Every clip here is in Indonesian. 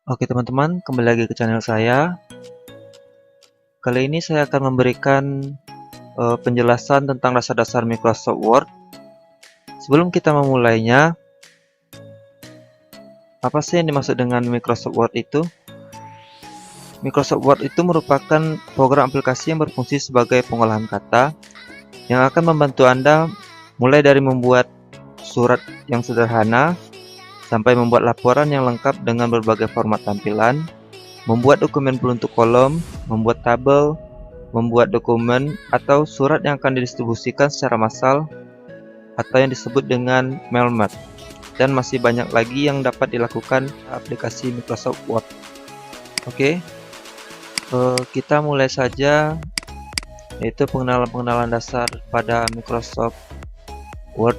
Oke teman-teman, kembali lagi ke channel saya. Kali ini saya akan memberikan penjelasan tentang dasar-dasar Microsoft Word. Sebelum kita memulainya, apa sih yang dimaksud dengan Microsoft Word itu? Microsoft Word itu merupakan program aplikasi yang berfungsi sebagai pengolahan kata yang akan membantu Anda mulai dari membuat surat yang sederhana sampai membuat laporan yang lengkap dengan berbagai format tampilan, membuat dokumen berbentuk kolom, membuat tabel, membuat dokumen atau surat yang akan didistribusikan secara massal atau yang disebut dengan mailmat, dan masih banyak lagi yang dapat dilakukan aplikasi Microsoft Word. Oke, kita mulai saja, yaitu pengenalan dasar pada Microsoft Word.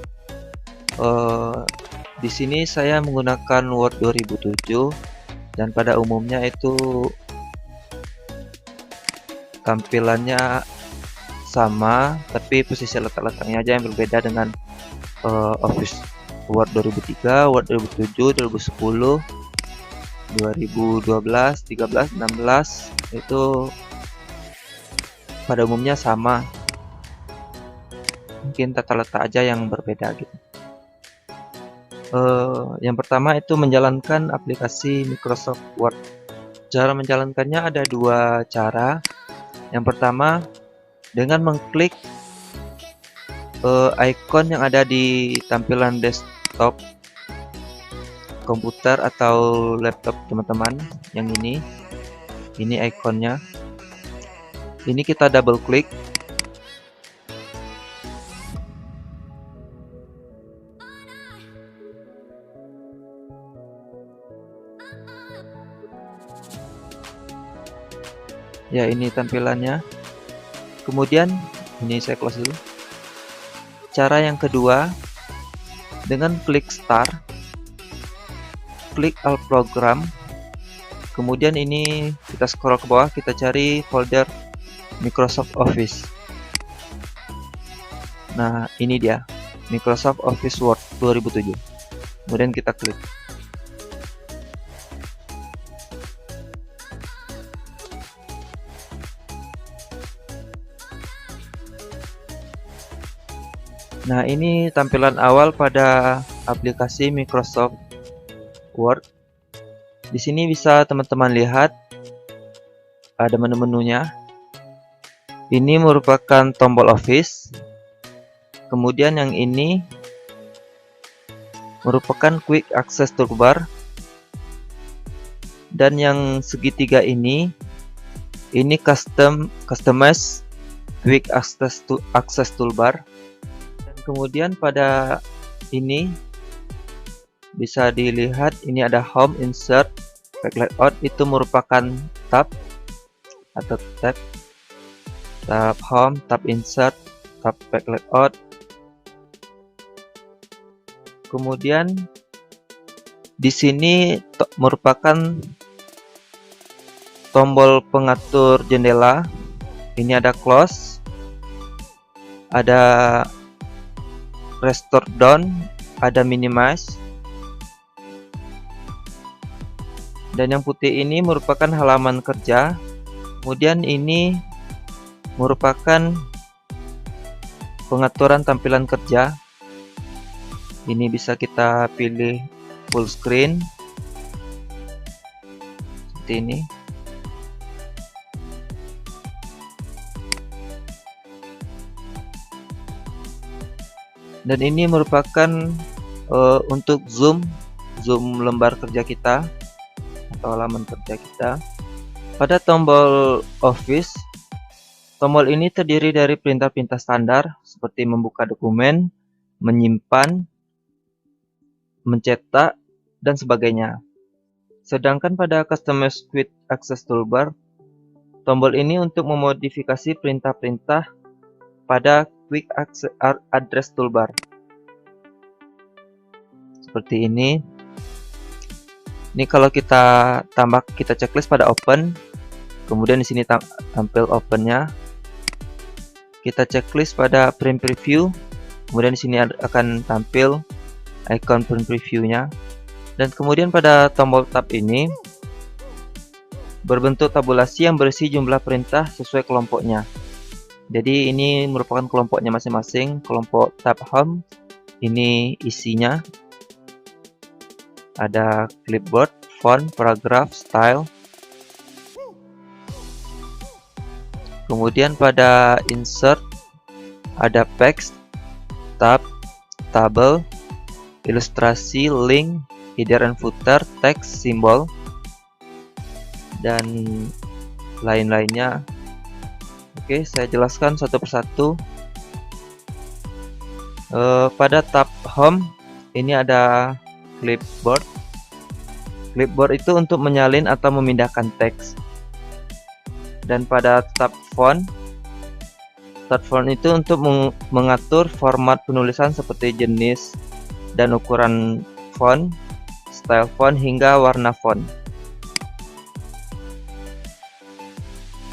Di sini saya menggunakan Word 2007 dan pada umumnya itu tampilannya sama, tapi posisi letak-letaknya aja yang berbeda dengan Office Word 2003, Word 2007, 2010, 2012, 13, 16 itu pada umumnya sama. Mungkin tata letak aja yang berbeda gitu. Yang pertama itu menjalankan aplikasi Microsoft Word. Cara menjalankannya ada dua cara. Yang pertama, dengan mengklik icon yang ada di tampilan desktop komputer atau laptop teman-teman, yang ini ikonnya. Ini kita double klik. Ya, ini tampilannya. Kemudian ini saya close dulu. Cara yang kedua, dengan klik start, klik all program, kemudian ini kita scroll ke bawah, kita cari folder Microsoft Office. Nah, ini dia, Microsoft Office Word 2007. Kemudian kita klik. Nah, ini tampilan awal pada aplikasi Microsoft Word. Di sini bisa teman-teman lihat ada menu-menunya. Ini merupakan tombol Office. Kemudian yang ini merupakan Quick Access Toolbar. Dan yang segitiga ini Customize Quick Access Toolbar. Kemudian pada ini bisa dilihat, ini ada Home, Insert, Back Layout, itu merupakan tab atau tab Home, tab Insert, tab Back Layout. Kemudian di sini merupakan tombol pengatur jendela. Ini ada Close, ada Restore Down, ada Minimize, dan yang putih ini merupakan halaman kerja. Kemudian ini merupakan pengaturan tampilan kerja. Ini bisa kita pilih full screen seperti ini. Dan ini merupakan untuk zoom lembar kerja kita atau halaman kerja kita. Pada tombol Office, tombol ini terdiri dari perintah-perintah standar seperti membuka dokumen, menyimpan, mencetak, dan sebagainya. Sedangkan pada Customize Quick Access Toolbar, tombol ini untuk memodifikasi perintah-perintah pada Quick Address Toolbar. Seperti ini. Ini kalau kita checklist pada Open, kemudian di sini tampil Opennya. Kita checklist pada Print Preview, kemudian di sini akan tampil icon Print Preview-nya. Dan kemudian pada tombol tab ini berbentuk tabulasi yang berisi jumlah perintah sesuai kelompoknya. Jadi ini merupakan kelompoknya masing-masing. Kelompok tab home ini isinya ada clipboard, font, paragraph, style. Kemudian pada insert ada text, tab, tabel, ilustrasi, link, header and footer, text, simbol, dan lain-lainnya. Oke, saya jelaskan satu persatu. Pada tab home ini ada clipboard. Clipboard itu untuk menyalin atau memindahkan teks. Dan pada tab font itu untuk mengatur format penulisan seperti jenis dan ukuran font, style font, hingga warna font.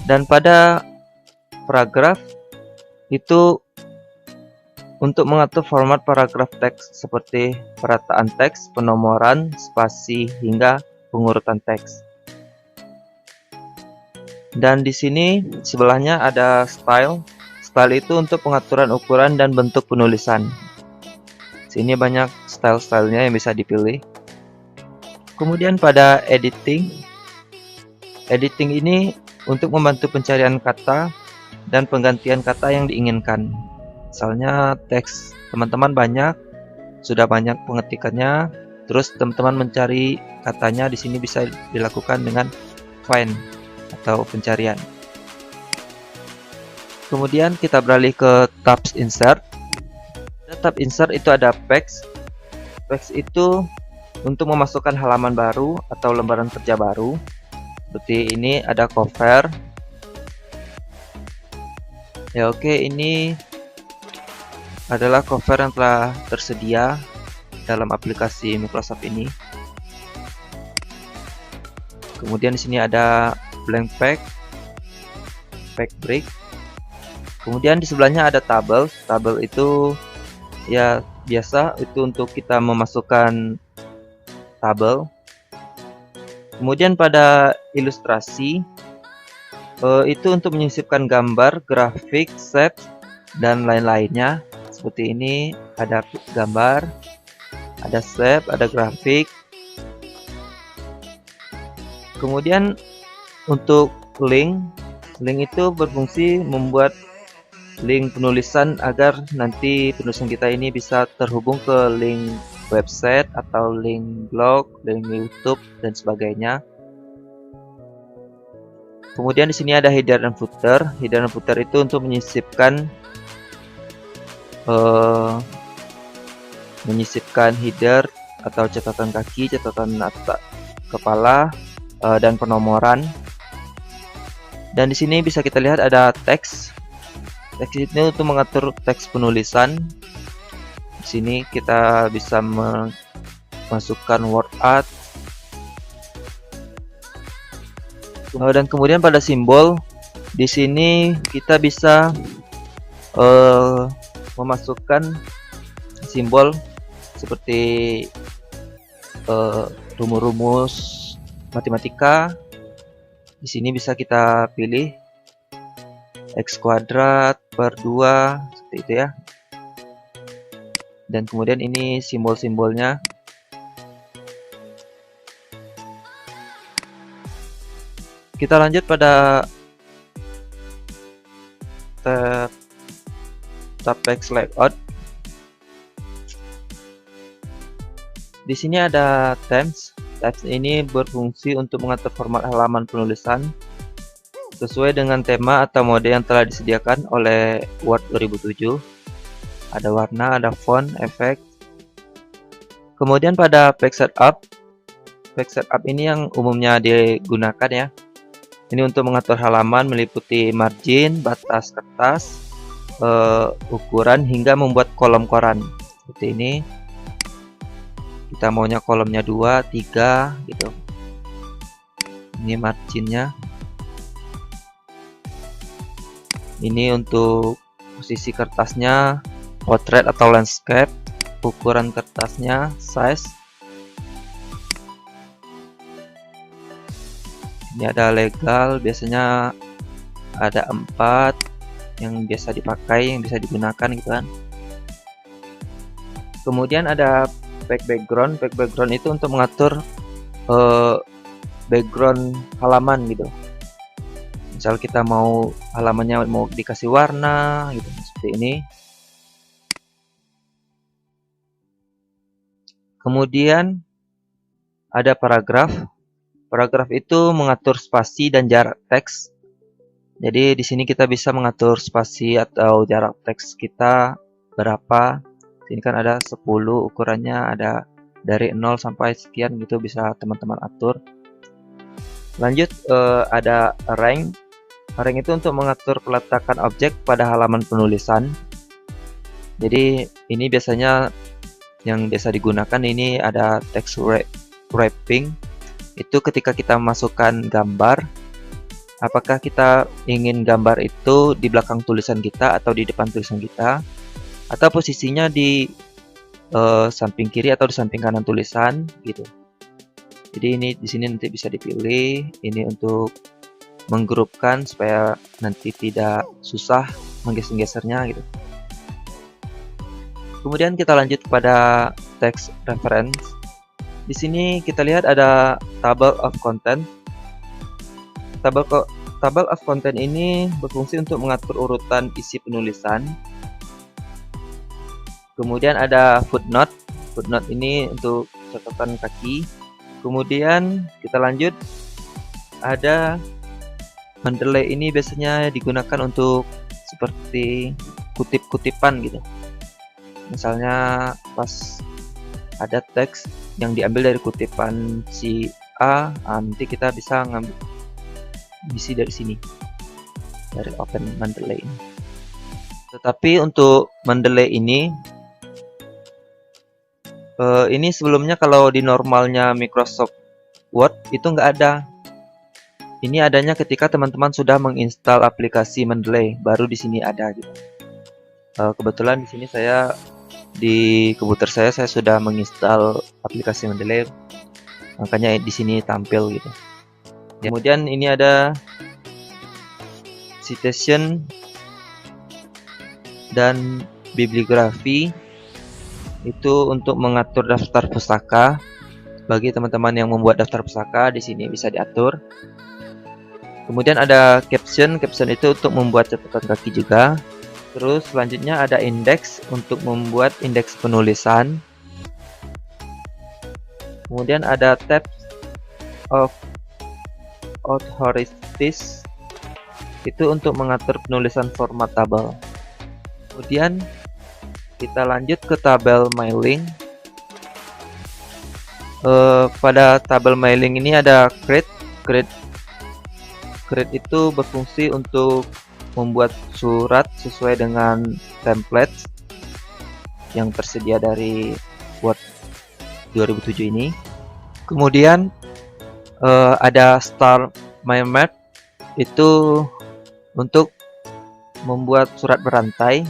Dan pada paragraf itu untuk mengatur format paragraf teks seperti perataan teks, penomoran, spasi, hingga pengurutan teks. Dan di sini sebelahnya ada style. Style itu untuk pengaturan ukuran dan bentuk penulisan. Sini banyak style-stylenya yang bisa dipilih. Kemudian pada editing. Editing ini untuk membantu pencarian kata dan penggantian kata yang diinginkan. Misalnya teks teman-teman sudah banyak pengetikannya, terus teman-teman mencari katanya, di sini bisa dilakukan dengan find atau pencarian. Kemudian kita beralih ke tab insert. Tab insert itu ada page. Page itu untuk memasukkan halaman baru atau lembaran kerja baru. Seperti ini ada cover. Ya oke, ini adalah cover yang telah tersedia dalam aplikasi Microsoft ini. Kemudian di sini ada blank page, page break. Kemudian di sebelahnya ada tabel. Tabel itu ya biasa itu untuk kita memasukkan tabel. Kemudian pada ilustrasi itu untuk menyisipkan gambar, grafik, shape, dan lain-lainnya. Seperti ini ada gambar, ada shape, ada grafik. Kemudian untuk link itu berfungsi membuat link penulisan agar nanti penulisan kita ini bisa terhubung ke link website atau link blog, link YouTube, dan sebagainya. Kemudian di sini ada header dan footer. Header dan footer itu untuk menyisipkan header atau catatan kaki, catatan atas kepala, dan penomoran. Dan di sini bisa kita lihat ada teks. Teks ini untuk mengatur teks penulisan. Di sini kita bisa memasukkan word art. Dan kemudian pada simbol, di sini kita bisa memasukkan simbol seperti rumus-rumus matematika. Di sini bisa kita pilih X kuadrat per 2 seperti itu ya. Dan kemudian ini simbol-simbolnya. Kita lanjut pada tab text layout. Di sini ada themes. Themes ini berfungsi untuk mengatur format halaman penulisan sesuai dengan tema atau mode yang telah disediakan oleh Word 2007. Ada warna, ada font, efek. Kemudian pada page setup. Page setup ini yang umumnya digunakan ya. Ini untuk mengatur halaman meliputi margin, batas kertas, ukuran, hingga membuat kolom koran. Seperti ini. Kita maunya kolomnya 2, 3 gitu. Ini marginnya. Ini untuk posisi kertasnya, portrait atau landscape, ukuran kertasnya, size. Ini ada legal, biasanya ada 4 yang biasa dipakai, yang bisa digunakan gitu kan. Kemudian ada background. Background itu untuk mengatur background halaman gitu. Misal kita mau halamannya mau dikasih warna gitu, seperti ini. Kemudian ada paragraf. Paragraf itu mengatur spasi dan jarak teks. Jadi di sini kita bisa mengatur spasi atau jarak teks kita berapa. Sini kan ada 10 ukurannya, ada dari 0 sampai sekian gitu, bisa teman-teman atur. Lanjut ada arrange. Arrange itu untuk mengatur peletakan objek pada halaman penulisan. Jadi ini biasanya yang biasa digunakan ini ada text wrapping. Itu ketika kita masukkan gambar, apakah kita ingin gambar itu di belakang tulisan kita atau di depan tulisan kita, atau posisinya di samping kiri atau di samping kanan tulisan gitu. Jadi ini di sini nanti bisa dipilih. Ini untuk menggrupkan supaya nanti tidak susah menggeser-gesernya gitu. Kemudian kita lanjut pada text reference. Di sini kita lihat ada table of content. Table of content ini berfungsi untuk mengatur urutan isi penulisan. Kemudian ada footnote. Footnote ini untuk catatan kaki. Kemudian kita lanjut, ada underlay. Ini biasanya digunakan untuk seperti kutip-kutipan gitu. Misalnya pas ada teks yang diambil dari kutipan si A, nanti kita bisa ngambil isi dari sini, dari open Mendeley ini. Tetapi untuk Mendeley ini sebelumnya kalau di normalnya Microsoft Word itu nggak ada. Ini adanya ketika teman-teman sudah menginstal aplikasi Mendeley, baru di sini ada gitu. Kebetulan di sini di komputer saya sudah menginstal aplikasi Mendeley, makanya di sini tampil gitu. Kemudian ini ada citation dan bibliografi, itu untuk mengatur daftar pustaka. Bagi teman-teman yang membuat daftar pustaka, di sini bisa diatur. Kemudian ada caption. Caption itu untuk membuat catatan kaki juga. Terus selanjutnya ada index untuk membuat indeks penulisan. Kemudian ada tab of authorities, itu untuk mengatur penulisan format tabel. Kemudian kita lanjut ke tabel mailing. Pada tabel mailing ini ada create. Create itu berfungsi untuk membuat surat sesuai dengan template yang tersedia dari Word 2007 ini. Kemudian ada start my map, itu untuk membuat surat berantai.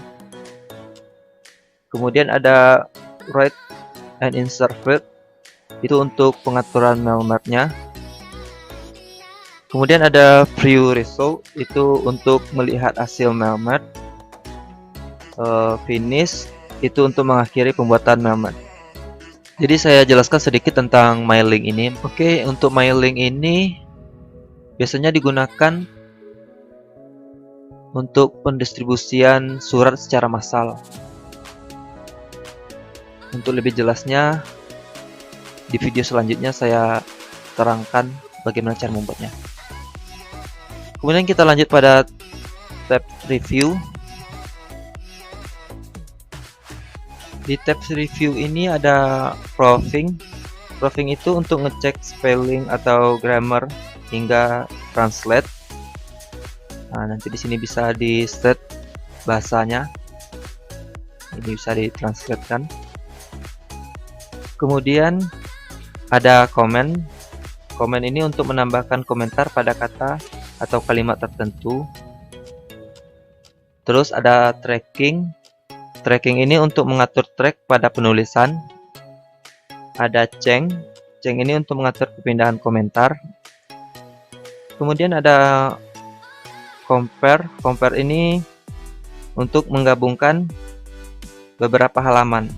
Kemudian ada write and insert field, itu untuk pengaturan mapnya. Kemudian ada view result, itu untuk melihat hasil map. Finish itu untuk mengakhiri pembuatan map. Jadi saya jelaskan sedikit tentang mailing ini. Oke, untuk mailing ini biasanya digunakan untuk pendistribusian surat secara massal. Untuk lebih jelasnya, di video selanjutnya saya terangkan bagaimana cara membuatnya. Kemudian kita lanjut pada tab review. Di tab review ini ada proofing. Proofing itu untuk ngecek spelling atau grammar hingga translate. Nah, nanti di sini bisa di set bahasanya. Ini bisa ditranslatekan. Kemudian ada comment. Comment ini untuk menambahkan komentar pada kata atau kalimat tertentu. Terus ada tracking. Tracking ini untuk mengatur track pada penulisan. Ada change. Change ini untuk mengatur perpindahan komentar. Kemudian ada compare. Compare ini untuk menggabungkan beberapa halaman.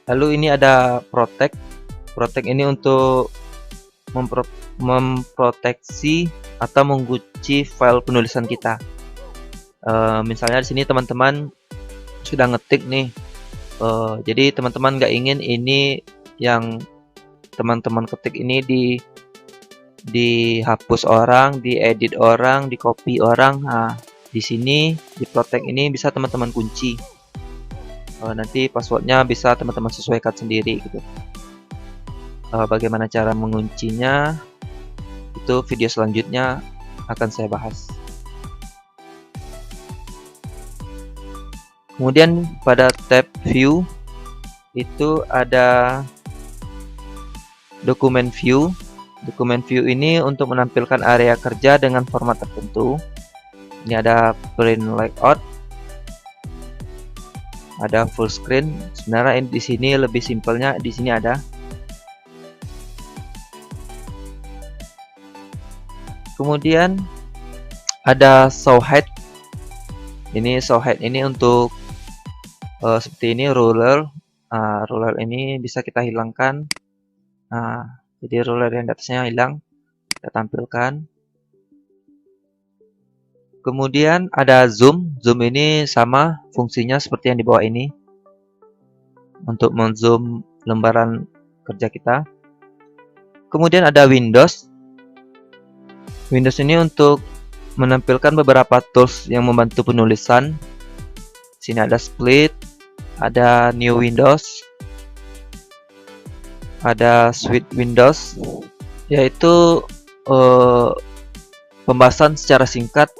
Lalu ini ada protect. Protect ini untuk memproteksi atau mengunci file penulisan kita. Misalnya di sini teman-teman sudah ngetik nih, jadi teman-teman nggak ingin ini yang teman-teman ketik ini dihapus orang, diedit orang, di copy orang. Nah, di sini di protect ini bisa teman-teman kunci. Nanti passwordnya bisa teman-teman sesuaikan sendiri gitu. Bagaimana cara menguncinya itu video selanjutnya akan saya bahas. Kemudian pada tab view itu ada dokumen view. Dokumen view ini untuk menampilkan area kerja dengan format tertentu. Ini ada print layout, ada full screen. Sebenarnya di sini lebih simpelnya di sini ada. Kemudian ada show height. Ini show height ini untuk seperti ini ruler. Ruler ini bisa kita hilangkan. Jadi ruler yang di atasnya hilang, kita tampilkan. Kemudian ada zoom. Zoom ini sama fungsinya seperti yang di bawah ini, untuk menzoom lembaran kerja kita. Kemudian ada Windows. Windows ini untuk menampilkan beberapa tools yang membantu penulisan. Sini ada split, ada new Windows, ada switch Windows, yaitu pembahasan secara singkat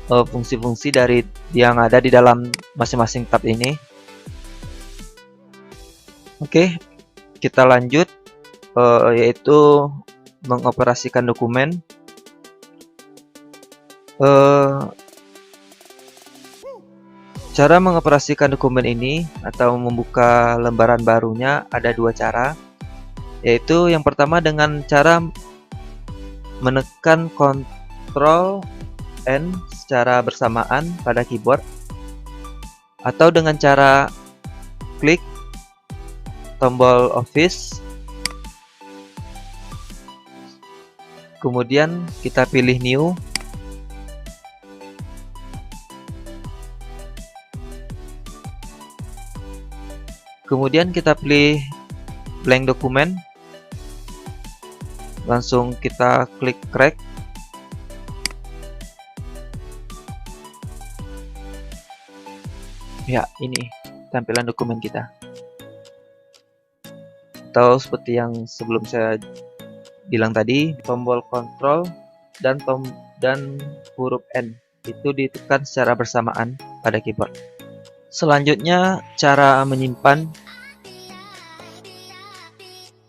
fungsi-fungsi dari yang ada di dalam masing-masing tab ini. Oke, kita lanjut, yaitu mengoperasikan dokumen. Cara mengoperasikan dokumen ini atau membuka lembaran barunya ada dua cara, yaitu yang pertama dengan cara menekan Ctrl N secara bersamaan pada keyboard, atau dengan cara klik tombol Office, kemudian kita pilih New. Kemudian kita pilih blank dokumen, langsung kita klik crack. Ya, ini tampilan dokumen kita. Atau seperti yang sebelum saya bilang tadi, tombol Ctrl dan huruf N itu ditekan secara bersamaan pada keyboard. Selanjutnya, cara menyimpan.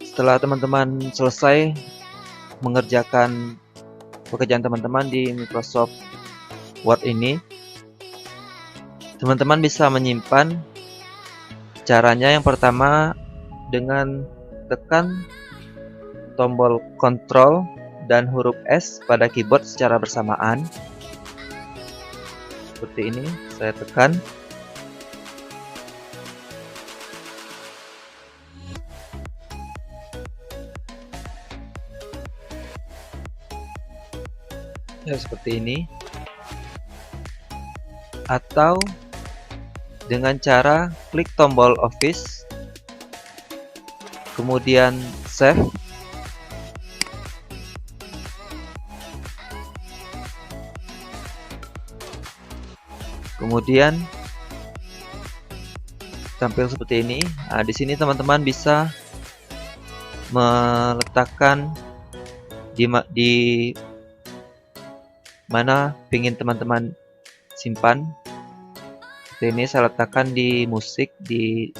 Setelah teman-teman selesai mengerjakan pekerjaan teman-teman di Microsoft Word ini, teman-teman bisa menyimpan. Caranya yang pertama dengan tekan tombol Ctrl dan huruf S pada keyboard secara bersamaan. Seperti ini, saya tekan. Ya, seperti ini. Atau dengan cara klik tombol Office, kemudian save, kemudian tampil seperti ini. Nah, di sini teman-teman bisa meletakkan di mana ingin teman-teman simpan. Seperti ini saya letakkan di musik, di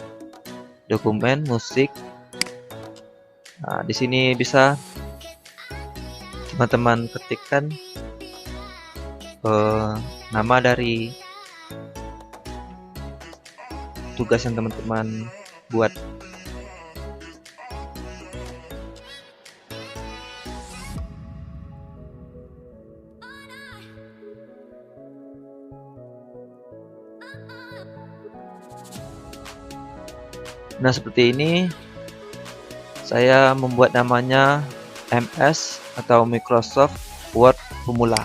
dokumen musik. Nah, di sini bisa teman-teman ketikkan nama dari tugas yang teman-teman buat. Nah, seperti ini saya membuat namanya MS atau Microsoft Word pemula.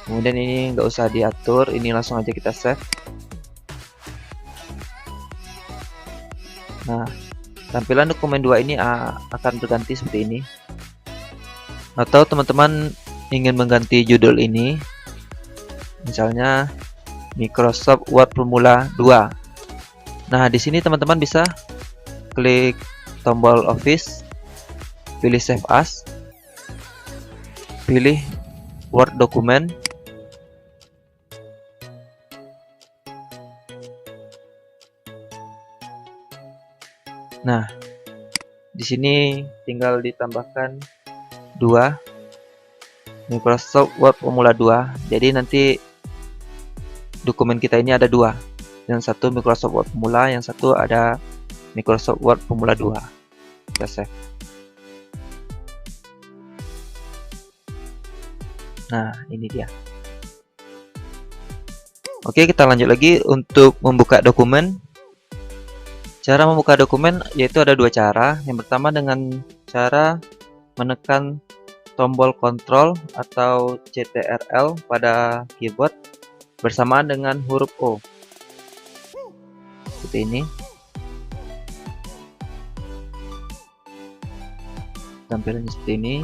Kemudian ini nggak usah diatur, ini langsung aja kita save. Nah, tampilan dokumen 2 ini akan berganti seperti ini. Atau teman-teman ingin mengganti judul ini, misalnya Microsoft Word Formula 2. Nah, di sini teman-teman bisa klik tombol Office, pilih Save As, pilih Word Document. Nah, di sini tinggal ditambahkan 2 Microsoft Word Formula 2. Jadi nanti dokumen kita ini ada 2. Yang satu Microsoft Word Formula, yang satu ada Microsoft Word Formula 2. Kita save. Nah, ini dia. Oke, kita lanjut lagi untuk membuka dokumen. Cara membuka dokumen yaitu ada 2 cara. Yang pertama dengan cara menekan tombol Ctrl atau Ctrl pada keyboard bersamaan dengan huruf O. Seperti ini. Tampilannya seperti ini.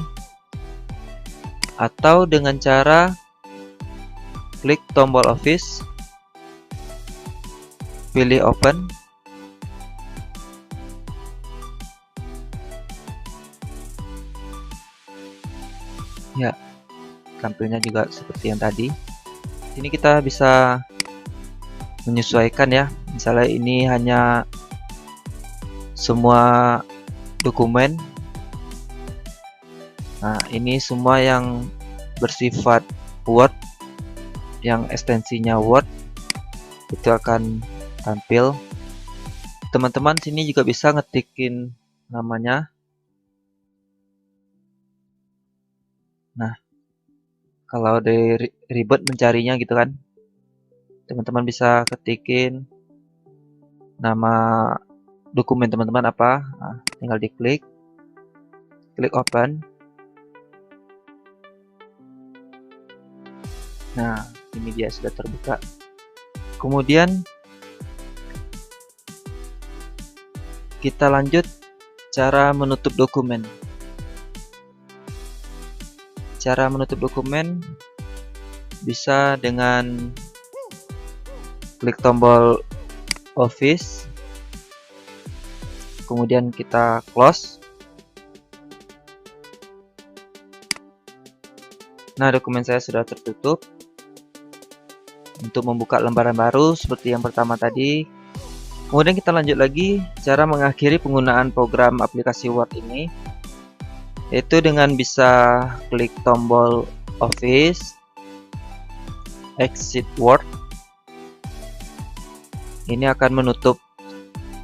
Atau dengan cara klik tombol Office, pilih Open. Ya, tampilnya juga seperti yang tadi. Ini kita bisa menyesuaikan ya. Misalnya ini hanya semua dokumen. Nah, ini semua yang bersifat Word, yang ekstensinya Word, itu akan tampil. Teman-teman sini juga bisa ngetikin namanya. Nah, kalau dari ribet mencarinya gitu kan, teman-teman bisa ketikin nama dokumen teman-teman apa. Nah, tinggal diklik, klik Open. Nah, ini dia sudah terbuka. Kemudian kita lanjut cara menutup dokumen. Cara menutup dokumen bisa dengan klik tombol Office, kemudian kita close. Nah, dokumen saya sudah tertutup. Untuk membuka lembaran baru seperti yang pertama tadi. Kemudian kita lanjut lagi cara mengakhiri penggunaan program aplikasi Word ini, yaitu dengan bisa klik tombol Office, Exit Word. Ini akan menutup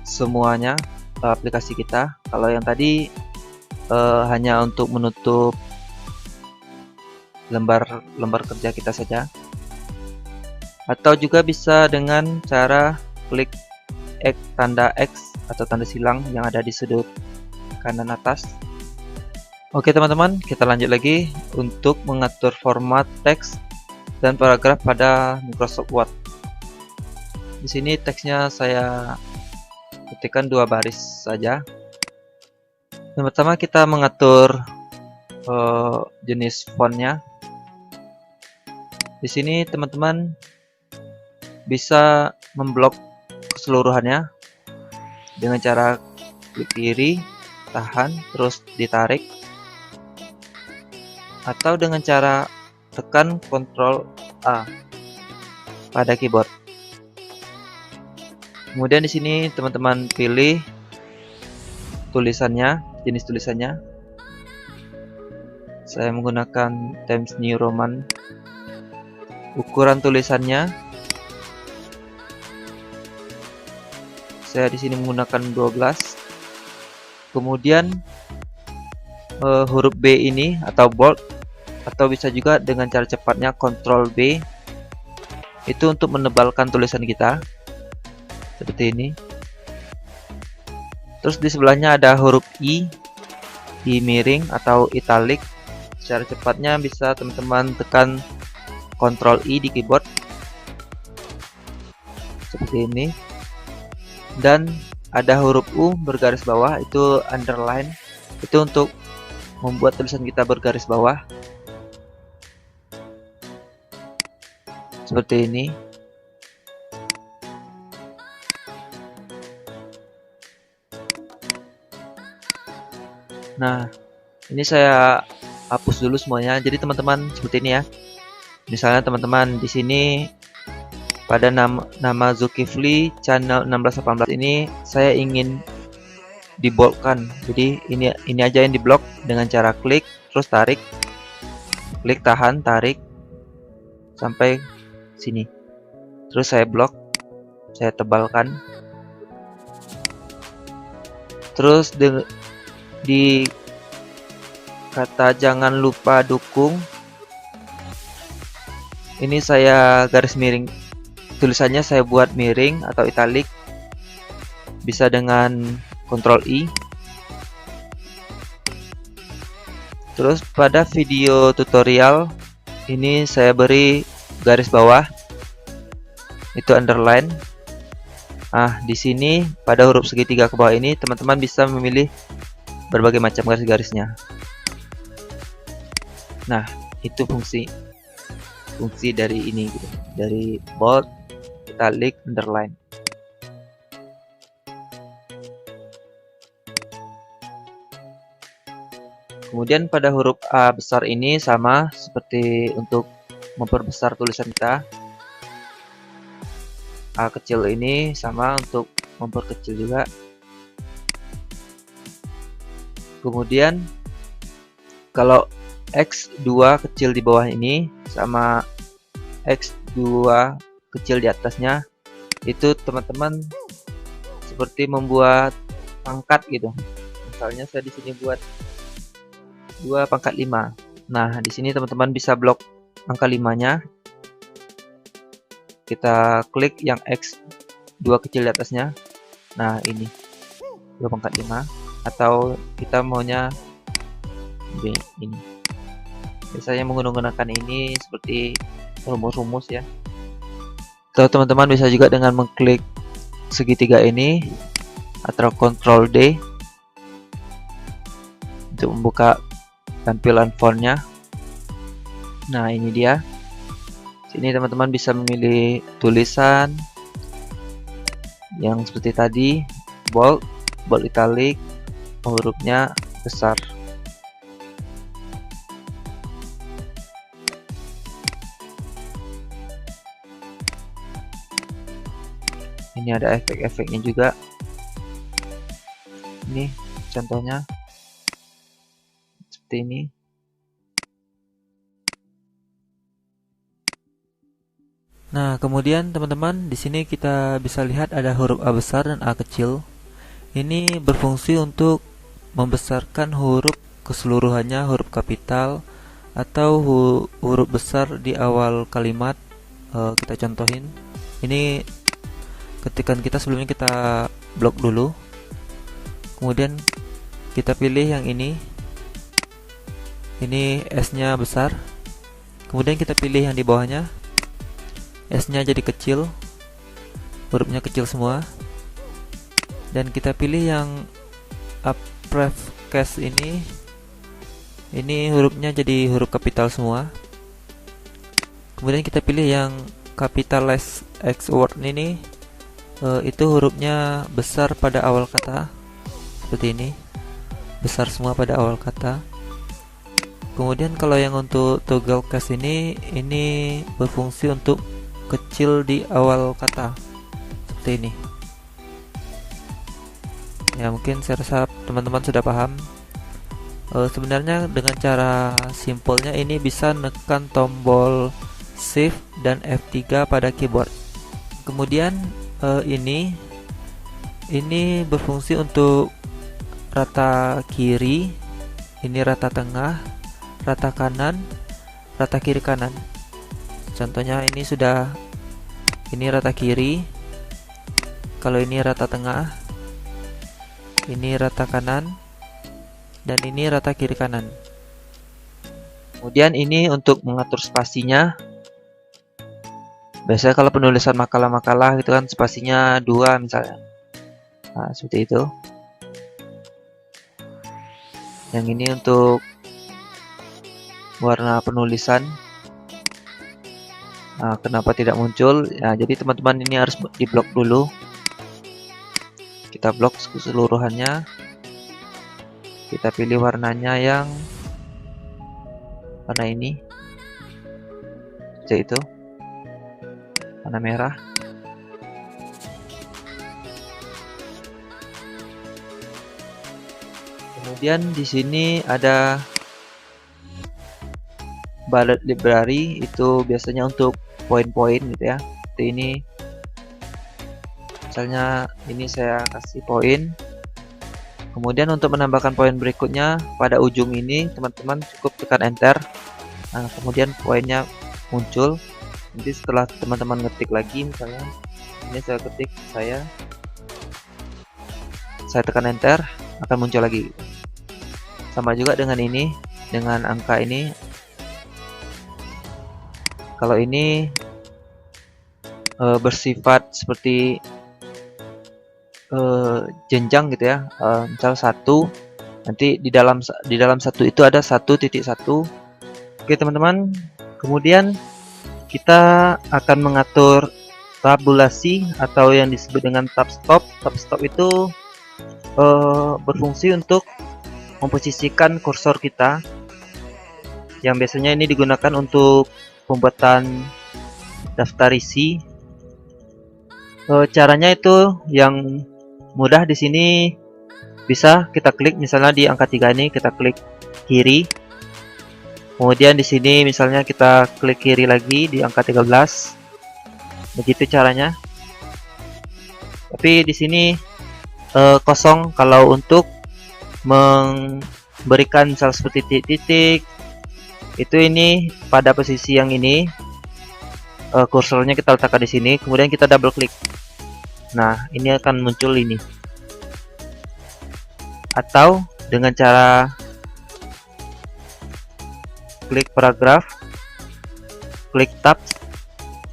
semuanya aplikasi kita. Kalau yang tadi hanya untuk menutup lembar kerja kita saja. Atau juga bisa dengan cara klik tanda X atau tanda silang yang ada di sudut kanan atas. Oke teman-teman, kita lanjut lagi untuk mengatur format teks dan paragraf pada Microsoft Word. Di sini teksnya saya ketikkan 2 baris saja. Yang pertama kita mengatur jenis fontnya. Di sini teman-teman bisa memblok keseluruhannya dengan cara klik kiri, tahan, terus ditarik, atau dengan cara tekan Ctrl A pada keyboard. Kemudian di sini teman-teman pilih tulisannya, jenis tulisannya. Saya menggunakan Times New Roman. Ukuran tulisannya saya di sini menggunakan 12. Kemudian huruf B ini atau bold, atau bisa juga dengan cara cepatnya Ctrl B. itu untuk menebalkan tulisan kita seperti ini. Terus di sebelahnya ada huruf I miring atau italic. Secara cepatnya bisa teman-teman tekan Ctrl I di keyboard seperti ini. Dan ada huruf U bergaris bawah, itu underline, itu untuk membuat tulisan kita bergaris bawah seperti ini. Nah, ini saya hapus dulu semuanya. Jadi teman-teman seperti ini ya. Misalnya teman-teman di sini pada nama Zulkifli channel 1618 ini saya ingin diboldkan. Jadi ini aja yang diblok dengan cara klik terus tarik. Klik, tahan, tarik sampai sini. Terus saya blok, saya tebalkan. Terus di kata jangan lupa dukung, ini saya garis miring, tulisannya saya buat miring atau italic, bisa dengan Ctrl I. Terus pada video tutorial ini saya beri garis bawah, itu underline. Di sini pada huruf segitiga ke bawah ini teman-teman bisa memilih berbagai macam garis-garisnya. Nah, itu fungsi dari ini gitu, dari bold, italic, underline. Kemudian pada huruf A besar ini sama seperti untuk memperbesar tulisan kita. A kecil ini sama untuk memperkecil juga. Kemudian kalau X2 kecil di bawah ini sama X2 kecil di atasnya, itu teman-teman seperti membuat pangkat gitu. Misalnya saya di sini buat 2 pangkat 5. Nah, di sini teman-teman bisa blok angka 5-nya. Kita klik yang X2 kecil di atasnya. Nah, ini 2 pangkat 5. Atau kita maunya ini. Biasanya menggunakan ini seperti rumus-rumus ya. Atau teman-teman bisa juga dengan mengklik segitiga ini atau Ctrl D untuk membuka tampilan fontnya. Nah, ini dia. Sini teman-teman bisa memilih tulisan yang seperti tadi, bold, italic, hurufnya besar. Ini ada efek-efeknya juga. Ini contohnya seperti ini. Nah, kemudian teman-teman di sini kita bisa lihat ada huruf A besar dan A kecil. Ini berfungsi untuk membesarkan huruf keseluruhannya, huruf kapital atau huruf besar di awal kalimat. Kita contohin. Ini ketikan kita sebelumnya kita blok dulu. Kemudian kita pilih yang ini. Ini S-nya besar. Kemudian kita pilih yang di bawahnya. S-nya jadi kecil, hurufnya kecil semua, dan kita pilih yang uppercase ini hurufnya jadi huruf kapital semua. Kemudian kita pilih yang capitalize X word ini, itu hurufnya besar pada awal kata, seperti ini, besar semua pada awal kata. Kemudian kalau yang untuk toggle case ini berfungsi untuk kecil di awal kata seperti ini ya. Mungkin saya rasa teman-teman sudah paham. Sebenarnya dengan cara simpelnya ini bisa menekan tombol Shift dan F3 pada keyboard. Kemudian ini berfungsi untuk rata kiri, ini rata tengah, rata kanan, rata kiri kanan. Contohnya ini sudah Ini rata kiri. Kalau ini rata tengah. Ini rata kanan. Dan ini rata kiri kanan. Kemudian ini untuk mengatur spasinya. Biasanya kalau penulisan makalah-makalah gitu kan spasinya 2 misalnya. Nah, seperti itu. Yang ini untuk warna penulisan. Nah, kenapa tidak muncul? Nah, jadi teman-teman ini harus diblok dulu. Kita blok keseluruhannya. Kita pilih warnanya yang warna ini. Seperti itu. Warna merah. Kemudian di sini ada bullet library, itu biasanya untuk poin-poin gitu ya. Seperti ini. Misalnya ini saya kasih poin. Kemudian untuk menambahkan poin berikutnya pada ujung ini teman-teman cukup tekan enter. Nah, kemudian poinnya muncul. Nanti setelah teman-teman ngetik lagi, misalnya ini saya ketik, saya tekan enter, akan muncul lagi. Sama juga dengan ini, dengan angka ini. Kalau ini bersifat seperti jenjang gitu ya. Misal 1, nanti di dalam 1 itu ada 1.1. Oke teman-teman, kemudian kita akan mengatur tabulasi atau yang disebut dengan tab stop. Tab stop itu berfungsi untuk memposisikan kursor kita, yang biasanya ini digunakan untuk pembuatan daftar isi. Caranya itu yang mudah di sini, bisa kita klik misalnya di angka 3 ini, kita klik kiri. Kemudian di sini misalnya kita klik kiri lagi di angka 13. Begitu caranya. Tapi di sini kosong kalau untuk memberikan misal seperti titik-titik. Itu ini pada posisi yang ini. Kursornya kita letakkan di sini, kemudian kita double klik. Nah, ini akan muncul ini. Atau dengan cara klik paragraf, klik tab.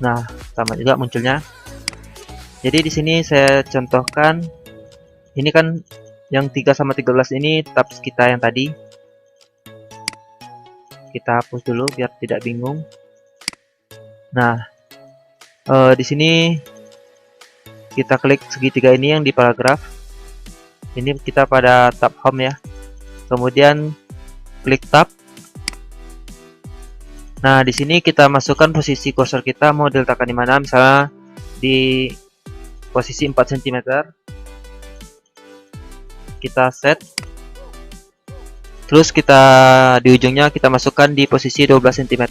Nah, sama juga munculnya. Jadi di sini saya contohkan, ini kan yang 3 sama 13 ini tabs kita yang tadi. Kita hapus dulu biar tidak bingung. Nah, di sini kita klik segitiga ini yang di paragraf. Ini kita pada tab home ya. Kemudian klik tab. Nah, di sini kita masukkan posisi kursor kita mau diletakkan di mana, misalnya di posisi 4 cm. Kita set. Terus kita di ujungnya kita masukkan di posisi 12 cm.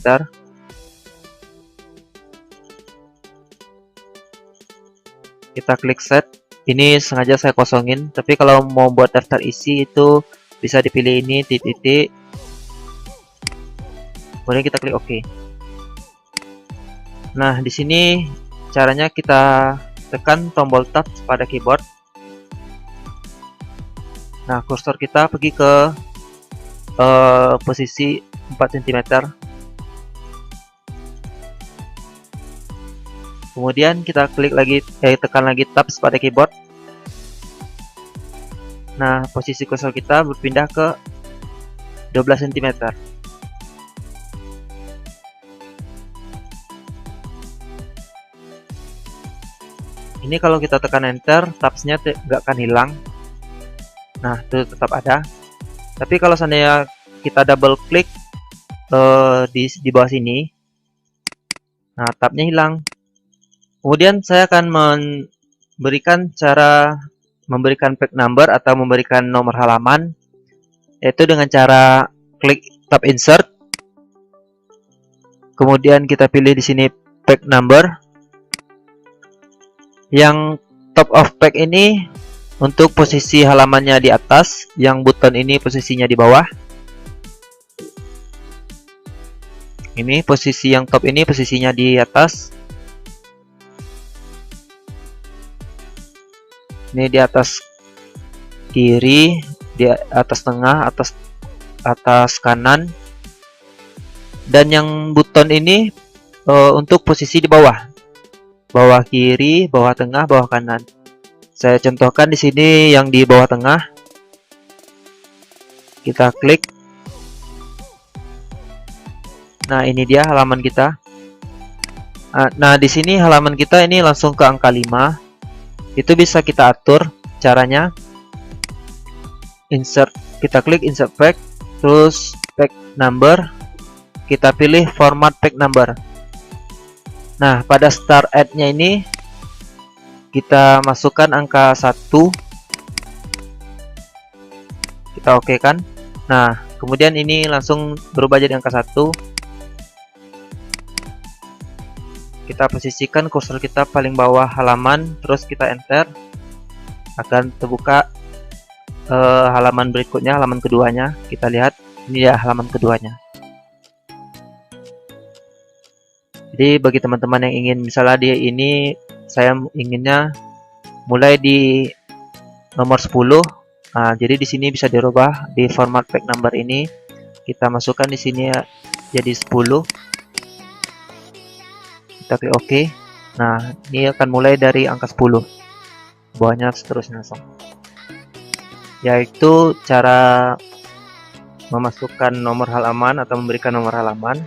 Kita klik set. Ini sengaja saya kosongin, tapi kalau mau buat daftar isi itu bisa dipilih ini titik-titik. Kemudian kita klik OK. Nah, di sini caranya kita tekan tombol tab pada keyboard. Nah, kursor kita pergi ke posisi 4 cm. Kemudian kita klik lagi, tekan lagi tab pada keyboard. Nah, posisi kursor kita berpindah ke 12 cm. Ini kalau kita tekan enter, tabsnya nggak akan hilang. Nah, itu tetap ada. Tapi kalau seandainya kita double klik di bawah sini, nah tabnya hilang. Kemudian saya akan memberikan cara memberikan page number atau memberikan nomor halaman, yaitu dengan cara klik tab insert. Kemudian kita pilih di sini page number. Yang top of page ini untuk posisi halamannya di atas, yang button ini posisinya di bawah. Ini posisi yang top ini posisinya di atas. Ini di atas kiri, di atas tengah, atas kanan, dan yang buton ini untuk posisi di bawah kiri, bawah tengah, bawah kanan. Saya contohkan di sini yang di bawah tengah. Kita klik. Nah, ini dia halaman kita. Nah, di sini halaman kita ini langsung ke angka 5. Itu bisa kita atur caranya. Insert, kita klik insert pack, terus pack number, kita pilih format pack number. Nah, pada start add-nya ini kita masukkan angka 1. Kita oke kan? Nah, kemudian ini langsung berubah jadi angka 1. Kita posisikan kursor kita paling bawah halaman, terus kita enter. Akan terbuka halaman berikutnya, halaman keduanya. Kita lihat, ini ya halaman keduanya. Jadi bagi teman-teman yang ingin, misalnya dia ini saya inginnya mulai di nomor 10. Nah, jadi di sini bisa dirubah di format pack number ini. Kita masukkan di sini ya, jadi 10. Kita klik OK. Nah, ini akan mulai dari angka 10. Bawahnya seterusnya langsung. Yaitu cara memasukkan nomor halaman atau memberikan nomor halaman.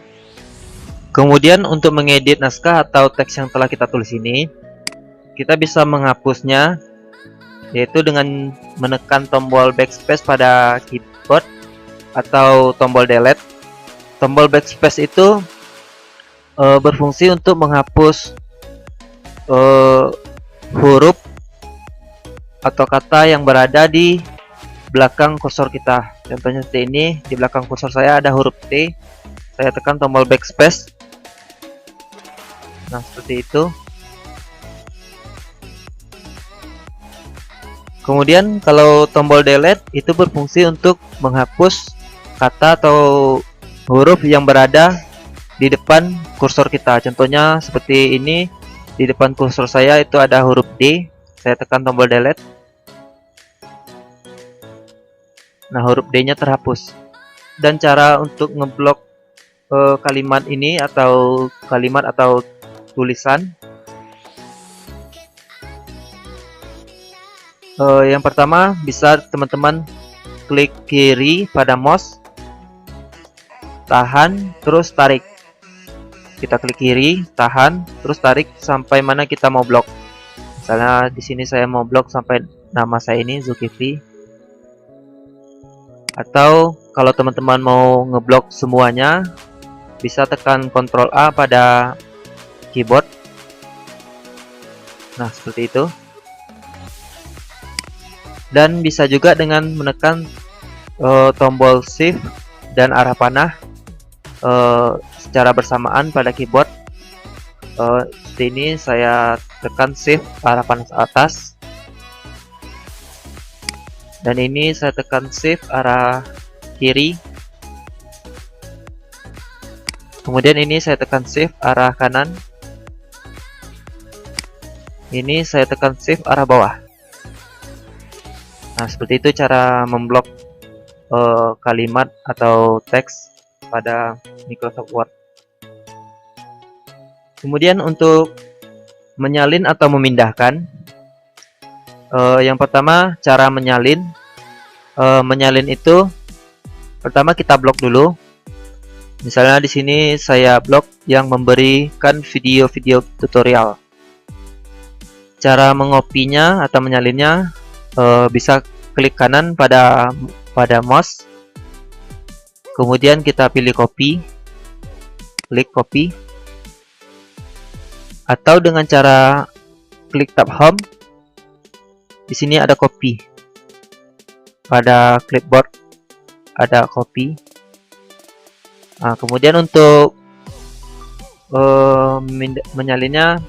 Kemudian untuk mengedit naskah atau teks yang telah kita tulis ini, kita bisa menghapusnya yaitu dengan menekan tombol backspace pada keyboard atau tombol delete. Tombol backspace itu berfungsi untuk menghapus huruf atau kata yang berada di belakang kursor kita. Contohnya seperti ini, di belakang kursor saya ada huruf T. Saya tekan tombol backspace. Nah, seperti itu. Kemudian kalau tombol delete itu berfungsi untuk menghapus kata atau huruf yang berada di depan kursor kita. Contohnya seperti ini, di depan kursor saya itu ada huruf D. Saya tekan tombol delete. Nah, huruf D-nya terhapus. Dan cara untuk ngeblok kalimat ini atau kalimat atau tulisan, yang pertama bisa teman-teman klik kiri pada mouse, tahan, terus tarik. Kita klik kiri, tahan, terus tarik sampai mana kita mau blok. Misalnya di sini saya mau blok sampai nama saya ini Zulkifli. Atau kalau teman-teman mau ngeblok semuanya, bisa tekan Ctrl A pada keyboard. Nah, seperti itu. Dan bisa juga dengan menekan tombol Shift dan arah panah secara bersamaan pada keyboard. Seperti ini saya tekan Shift arah panah atas, dan ini saya tekan Shift arah kiri. Kemudian ini saya tekan Shift arah kanan. Ini saya tekan Shift arah bawah. Nah, seperti itu cara memblok kalimat atau teks pada Microsoft Word. Kemudian untuk menyalin atau memindahkan, yang pertama cara menyalin. Menyalin itu pertama kita blok dulu. Misalnya di sini saya blok yang memberikan video-video tutorial. Cara mengopinya atau menyalinnya, bisa klik kanan pada mouse. Kemudian kita pilih copy. Klik copy. Atau dengan cara klik tab home. Di sini ada copy. Pada clipboard ada copy. Nah, kemudian untuk menyalinnya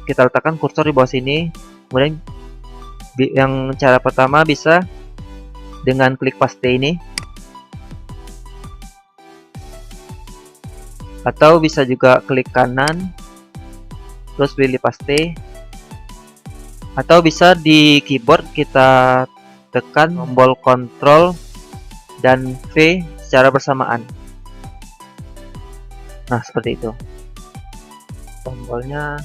kita letakkan kursor di bawah sini. Kemudian yang cara pertama bisa dengan klik paste ini, atau bisa juga klik kanan terus pilih paste. Atau bisa di keyboard kita tekan tombol Ctrl dan V secara bersamaan. Nah, seperti itu. Tombolnya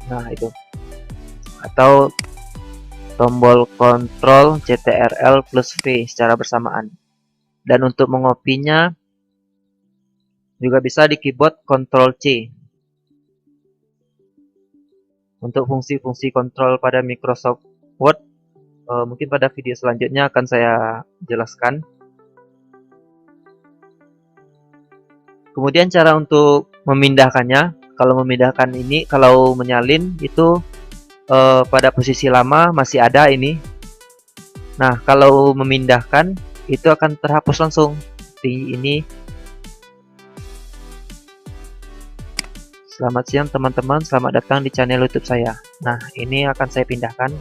nah itu. Atau tombol Ctrl Ctrl plus V secara bersamaan. Dan untuk mengopinya juga bisa di keyboard Ctrl C. Untuk fungsi-fungsi kontrol pada Microsoft Word, mungkin pada video selanjutnya akan saya jelaskan. Kemudian cara untuk memindahkannya, kalau memindahkan ini, kalau menyalin itu pada posisi lama masih ada ini. Nah, kalau memindahkan itu akan terhapus langsung di ini. Selamat siang teman-teman, selamat datang di channel YouTube saya. Nah, ini akan saya pindahkan.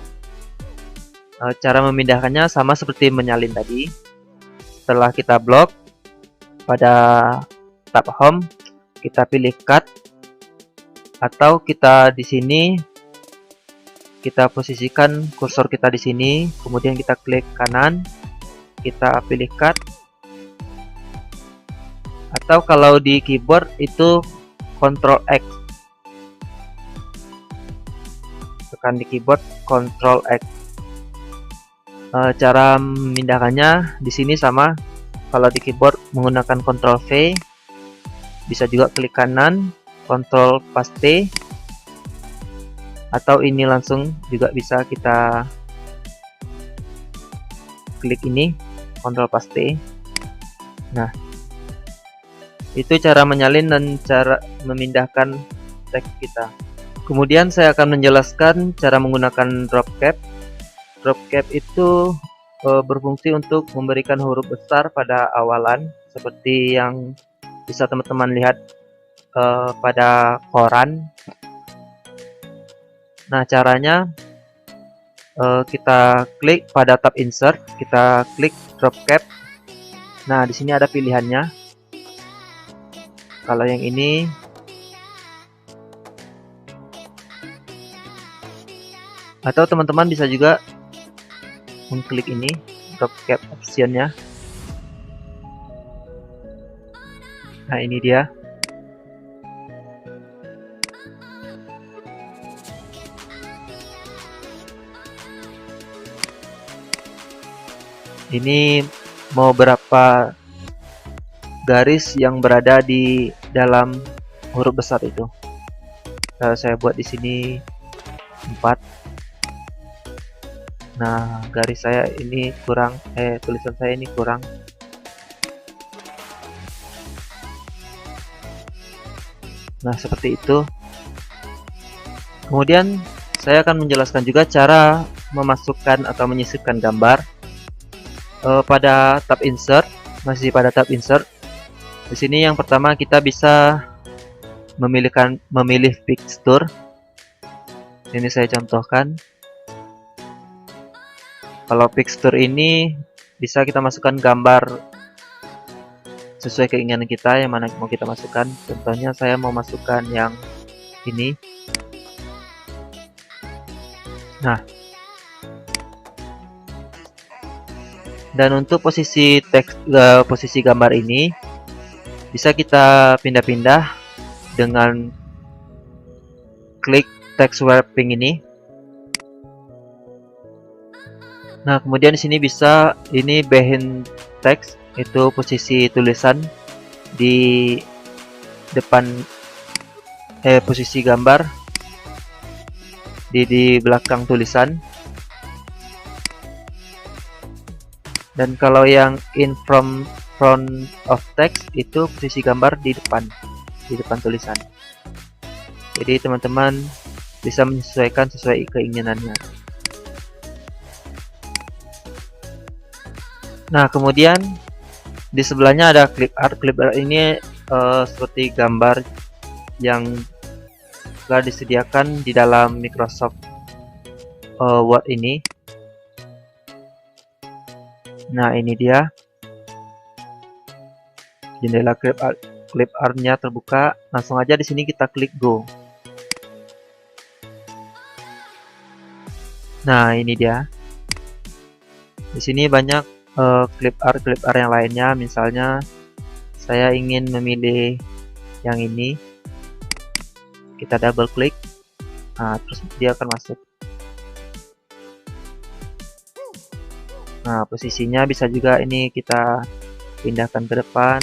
Cara memindahkannya sama seperti menyalin tadi. Setelah kita blok, pada tab Home kita pilih Cut, atau kita di sini kita posisikan kursor kita di sini, kemudian kita klik kanan, kita pilih Cut. Atau kalau di keyboard itu Ctrl X. Tekan di keyboard Ctrl X. Cara memindahkannya di sini sama. Kalau di keyboard menggunakan Ctrl V, bisa juga klik kanan, Ctrl Paste, atau ini langsung juga bisa kita klik ini, Ctrl Paste. Nah, itu cara menyalin dan cara memindahkan teks kita. Kemudian saya akan menjelaskan cara menggunakan drop cap. Drop cap itu berfungsi untuk memberikan huruf besar pada awalan, seperti yang bisa teman-teman lihat pada koran. Nah, caranya kita klik pada tab Insert, kita klik drop cap. Nah, di sini ada pilihannya. Kalau yang ini atau teman-teman bisa juga mengklik ini drop cap optionnya. Nah, ini dia. Ini mau berapa garis yang berada di dalam huruf besar itu. Saya buat di sini 4. Nah, garis saya ini kurang, tulisan saya ini kurang. Nah, seperti itu. Kemudian saya akan menjelaskan juga cara memasukkan atau menyisipkan gambar pada tab Insert. Masih pada tab Insert. Di sini yang pertama kita bisa memilih picture. Ini saya contohkan. Kalau picture ini bisa kita masukkan gambar sesuai keinginan kita, yang mana mau kita masukkan. Contohnya saya mau masukkan yang ini. Nah, dan untuk posisi teks, posisi gambar ini bisa kita pindah-pindah dengan klik text wrapping ini. Nah, kemudian di sini bisa ini behind text, itu posisi tulisan di depan, posisi gambar di belakang tulisan. Dan kalau yang in front of text itu posisi gambar di depan tulisan. Jadi teman-teman bisa menyesuaikan sesuai keinginannya. Nah, kemudian di sebelahnya ada clip art. Clip art ini seperti gambar yang telah disediakan di dalam Microsoft Word ini. Nah, ini dia. jendela clip art-nya terbuka, langsung aja di sini kita klik go. Nah, ini dia. Di sini banyak clip art yang lainnya. Misalnya saya ingin memilih yang ini. Kita double klik. Nah, terus dia akan masuk. Nah, posisinya bisa juga ini kita pindahkan ke depan.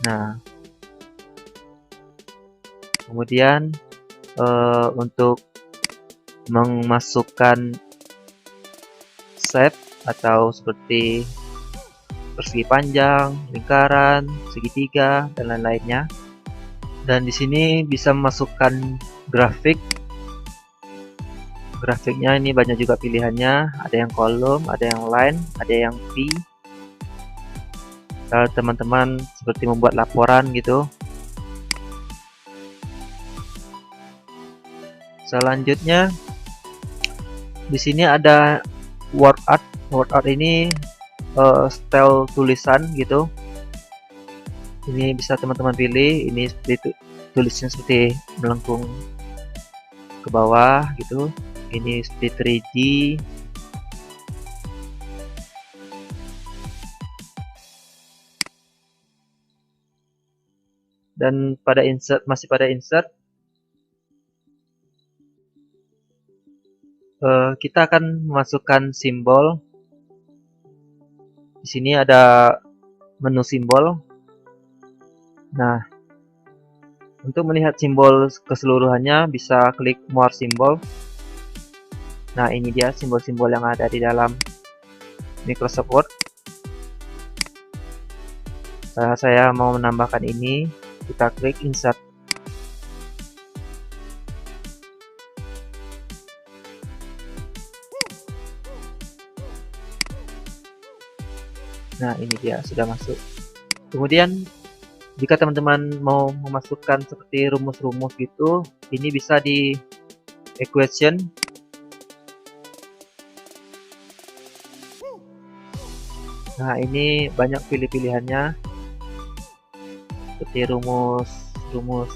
Nah, kemudian untuk memasukkan shape atau seperti persegi panjang, lingkaran, segitiga, dan lain-lainnya. Dan di sini bisa memasukkan grafik. Grafiknya ini banyak juga pilihannya, ada yang kolom, ada yang line, ada yang V. Kalau teman-teman seperti membuat laporan gitu. Selanjutnya di sini ada word art. Word art ini style tulisan gitu. Ini bisa teman-teman pilih. Ini seperti tulisnya seperti melengkung ke bawah gitu. Ini seperti 3D. Dan pada insert, masih pada insert, kita akan memasukkan simbol. Di sini ada menu simbol. Nah, untuk melihat simbol keseluruhannya bisa klik more symbol. Nah, ini dia simbol-simbol yang ada di dalam Microsoft Word. Saya mau menambahkan ini, kita klik insert. Nah, ini dia sudah masuk. Kemudian jika teman-teman mau memasukkan seperti rumus-rumus gitu, ini bisa di equation. Nah, ini banyak pilih-pilihannya seperti rumus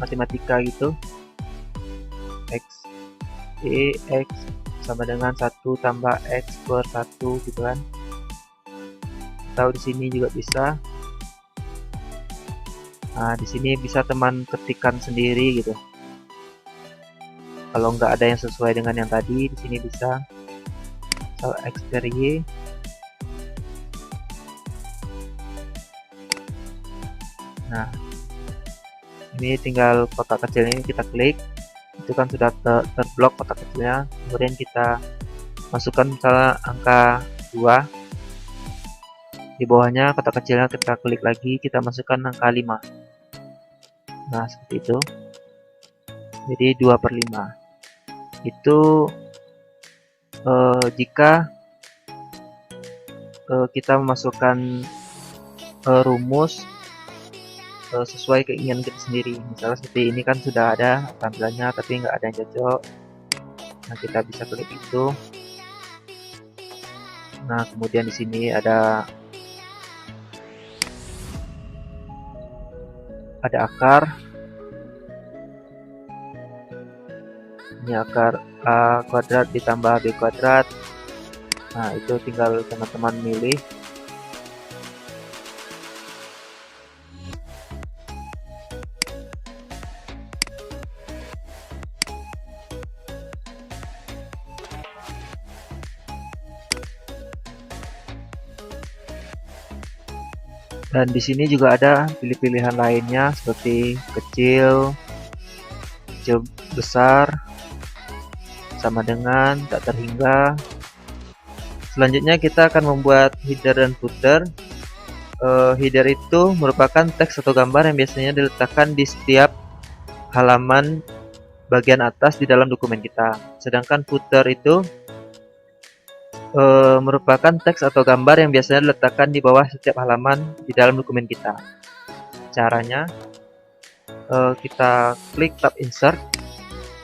matematika gitu. X sama dengan 1 tambah X per 1 gitu kan. Atau di sini juga bisa. Nah, di sini bisa teman ketikkan sendiri gitu. Kalau nggak ada yang sesuai dengan yang tadi, di sini bisa X per Y. Nah, ini tinggal kotak kecil ini kita klik. Itu kan sudah terblok kotak kecilnya. Kemudian kita masukkan misalnya angka 2. Di bawahnya kotak kecilnya kita klik lagi, kita masukkan angka 5. Nah, seperti itu. Jadi 2/5. Itu jika kita memasukkan rumus sesuai keinginan kita sendiri. Misalnya seperti ini kan sudah ada tampilannya tapi nggak ada yang cocok. Nah, kita bisa klik itu. Nah, kemudian di sini ada akar. Ini akar A kuadrat ditambah B kuadrat. Nah, itu tinggal teman-teman milih. Dan di sini juga ada pilih-pilihan lainnya seperti kecil besar, sama dengan, tak terhingga. Selanjutnya kita akan membuat header dan footer. Header itu merupakan teks atau gambar yang biasanya diletakkan di setiap halaman bagian atas di dalam dokumen kita. Sedangkan footer itu merupakan teks atau gambar yang biasanya diletakkan di bawah setiap halaman di dalam dokumen kita. Caranya, kita klik tab insert,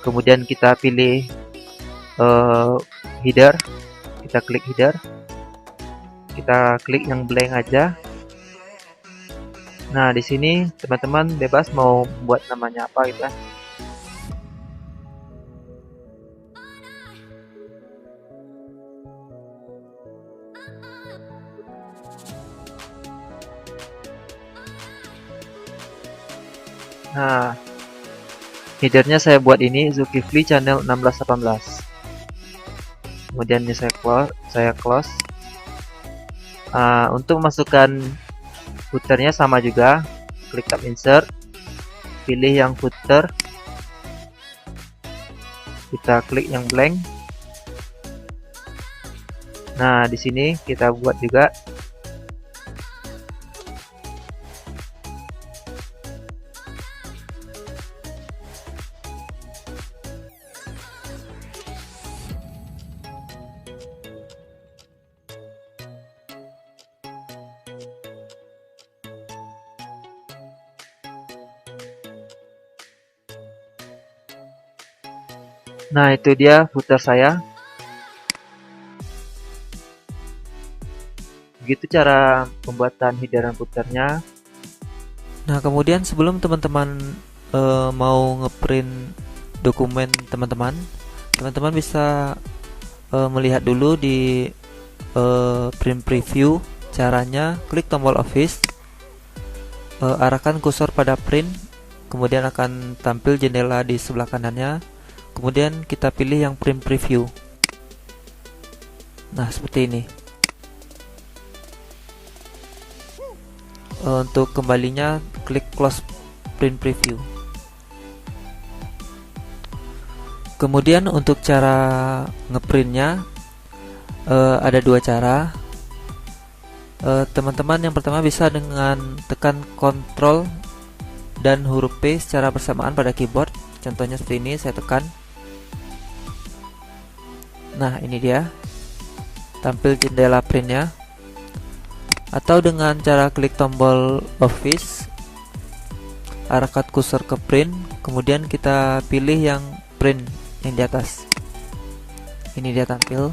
kemudian kita pilih header, kita klik header, kita klik yang blank aja, Nah, di sini teman-teman bebas mau buat namanya apa gitu kan. Nah, headernya saya buat ini Zulkifli channel 1618. Kemudian ini saya close. Untuk masukkan footernya sama juga, klik tab insert, pilih yang footer, kita klik yang blank. Nah, di sini kita buat juga. Nah, itu dia footer saya. Begitu cara pembuatan header dan footernya. Nah, kemudian sebelum teman-teman mau ngeprint dokumen teman-teman bisa melihat dulu di print preview. Caranya klik tombol office, arahkan kursor pada print, kemudian akan tampil jendela di sebelah kanannya. Kemudian kita pilih yang print preview. Nah, seperti ini. Untuk kembalinya klik close print preview. Kemudian untuk cara ngeprintnya ada dua cara. Teman-teman yang pertama bisa dengan tekan Ctrl dan huruf P secara bersamaan pada keyboard. Contohnya seperti ini, saya tekan. Nah, ini dia tampil jendela printnya. Atau dengan cara klik tombol office, arahkan kursor ke print, kemudian kita pilih yang print yang di atas. Ini dia tampil.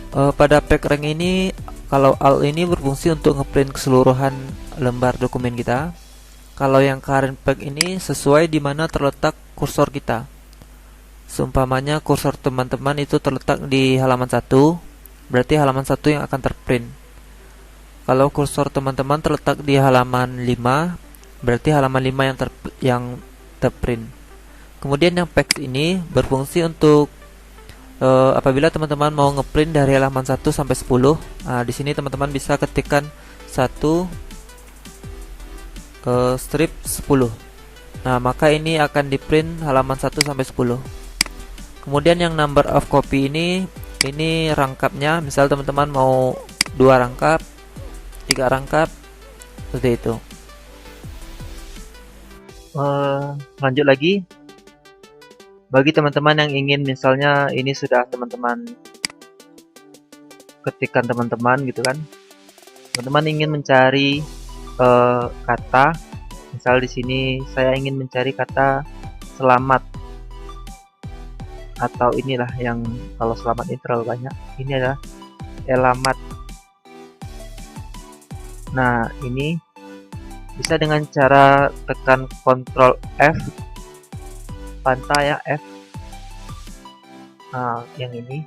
Pada pack rank ini, kalau Alt ini berfungsi untuk ngeprint keseluruhan lembar dokumen kita. Kalau yang current pack ini sesuai di mana terletak kursor kita. Seumpamanya kursor teman-teman itu terletak di halaman 1, berarti halaman 1 yang akan terprint. Kalau kursor teman-teman terletak di halaman 5, berarti halaman 5 yang terprint. Kemudian yang pack ini berfungsi untuk apabila teman-teman mau ngeprint dari halaman 1 sampai 10. Nah, di sini teman-teman bisa ketikkan 1 strip 10. Nah, maka ini akan di print halaman 1 sampai 10. Kemudian yang number of copy ini rangkapnya. Misal teman-teman mau 2 rangkap, 3 rangkap, seperti itu. Lanjut lagi. Bagi teman-teman yang ingin, misalnya ini sudah teman-teman ketikkan teman-teman gitu kan. Teman-teman ingin mencari kata. Misal di sini saya ingin mencari kata selamat. Atau inilah yang kalau selamat ini terlalu banyak. Ini adalah elamat. Nah, ini bisa dengan cara tekan Ctrl F, pantai ya F. Nah, yang ini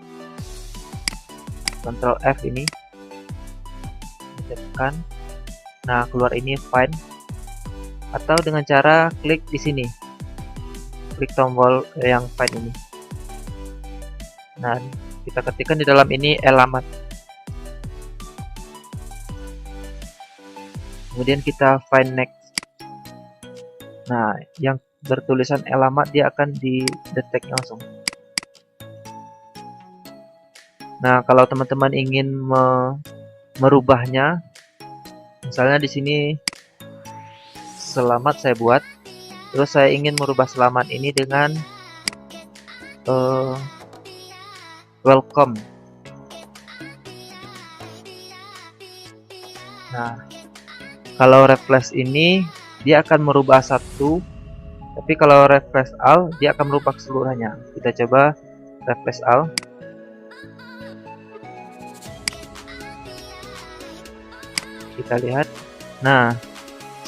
Ctrl F ini tekan. Nah, keluar ini find. Atau dengan cara klik di sini, klik tombol yang find ini. Nah, kita ketikkan di dalam ini elamat. Kemudian kita find next. Nah, yang bertulisan elamat dia akan di-detect langsung. Nah, kalau teman-teman ingin merubahnya, misalnya di sini selamat saya buat, terus saya ingin merubah selamat ini dengan welcome. Nah, kalau refresh ini dia akan merubah satu, tapi kalau refresh all dia akan merubah keseluruhannya. Kita coba refresh all. Kita lihat. Nah,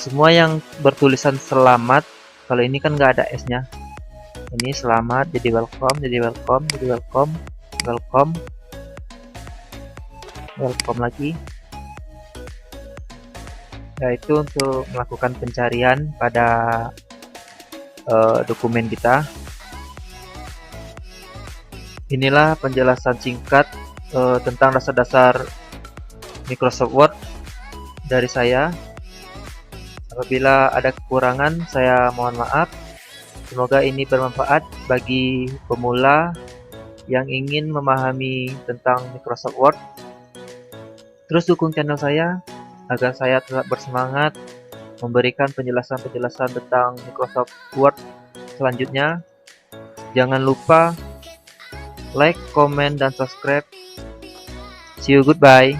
Semua yang bertulisan selamat, kalau ini kan nggak ada S-nya. Ini selamat, jadi welcome, jadi welcome, jadi welcome, welcome, welcome lagi. Yaitu untuk melakukan pencarian pada dokumen kita. Inilah penjelasan singkat tentang dasar-dasar Microsoft Word dari saya. Apabila ada kekurangan, saya mohon maaf. Semoga ini bermanfaat bagi pemula yang ingin memahami tentang Microsoft Word. Terus dukung channel saya agar saya tetap bersemangat memberikan penjelasan-penjelasan tentang Microsoft Word selanjutnya. Jangan lupa like, comment, dan subscribe. See you, goodbye.